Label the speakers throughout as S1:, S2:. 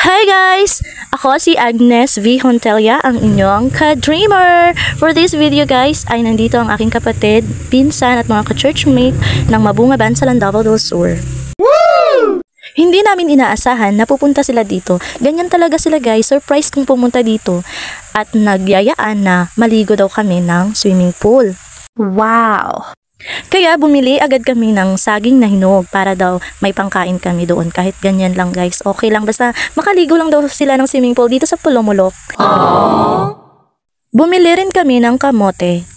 S1: Hi guys! Ako si Agnes V. Hontelia, ang inyong ka-dreamer! For this video guys, ay nandito ang aking kapatid, pinsan at mga ka-churchmate ng Mabunga Bansalan Davao del Sur. Woo! Hindi namin inaasahan na pupunta sila dito. Ganyan talaga sila guys, surprise kung pumunta dito. At nagyayaan na maligo daw kami ng swimming pool. Wow! Kaya bumili agad kami ng saging na hinog para daw may pangkain kami doon. Kahit ganyan lang guys, okay lang. Basta makaligo lang daw sila ng swimming pool dito sa Pulomolok. Bumili rin kami ng kamote.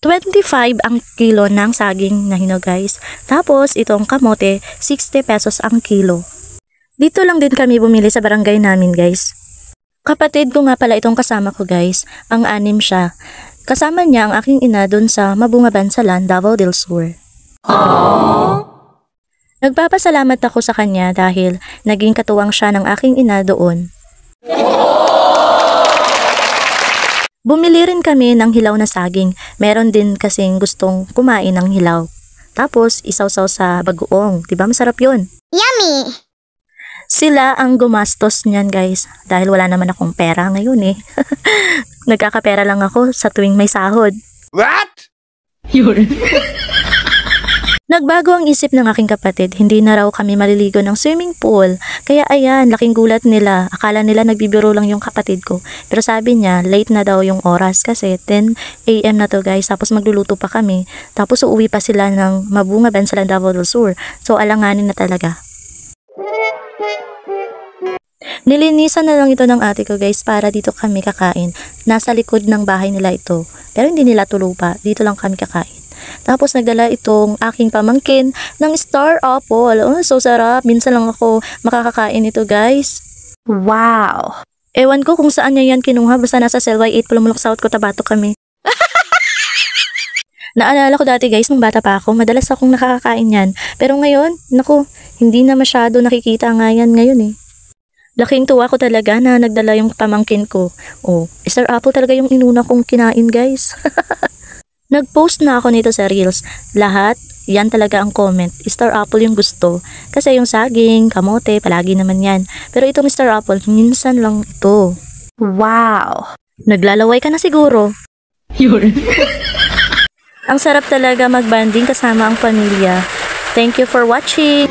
S1: 25 ang kilo ng saging na hinog guys. Tapos itong kamote, 60 pesos ang kilo. Dito lang din kami bumili sa barangay namin guys. Kapatid ko nga pala itong kasama ko guys. Ang anim siya. Kasama niya ang aking ina doon sa Mabunga Bansalan, Davao del Sur. Nagpapasalamat ako sa kanya dahil naging katuwang siya ng aking ina doon. Bumili rin kami ng hilaw na saging. Meron din kasing gustong kumain ng hilaw. Tapos isawsaw sa bagoong. Diba masarap yun?
S2: Yummy!
S1: Sila ang gumastos niyan guys. Dahil wala naman akong pera ngayon eh. Nagkakapera lang ako sa tuwing may sahod.
S3: What?
S1: Yun. Nagbago ang isip ng aking kapatid. Hindi na raw kami maliligo ng swimming pool. Kaya ayan, laking gulat nila. Akala nila nagbibiro lang yung kapatid ko. Pero sabi niya, late na daw yung oras kasi 10 AM na to guys. Tapos magluluto pa kami. Tapos uuwi pa sila ng Mabunga Bansalan, Davao del Sur. So alanganin na talaga. Nilinisan na lang ito ng ate ko guys para dito kami kakain. Nasa likod ng bahay nila ito. Pero hindi nila tulupa. Dito lang kami kakain. Tapos nagdala itong aking pamangkin ng star apple. Oh, so sarap. Minsan lang ako makakakain ito guys. Wow! Ewan ko kung saan niya yan kinuha. Basta nasa Selway 8 Pulomolok South, Cotabato kami. Naalala ko dati guys, nung bata pa ako, madalas akong nakakakain yan. Pero ngayon, naku, hindi na masyado nakikita nga yan ngayon eh. Laking tuwa ko talaga na nagdala yung pamangkin ko. Oh, star apple talaga yung inuna kong kinain guys. Nag-post na ako nito sa Reels. Lahat, yan talaga ang comment. Star apple yung gusto. Kasi yung saging, kamote, palagi naman yan. Pero itong star apple, minsan lang ito. Wow! Naglalaway ka na siguro. Yun. Ang sarap talaga mag-banding kasama ang pamilya. Thank you for watching!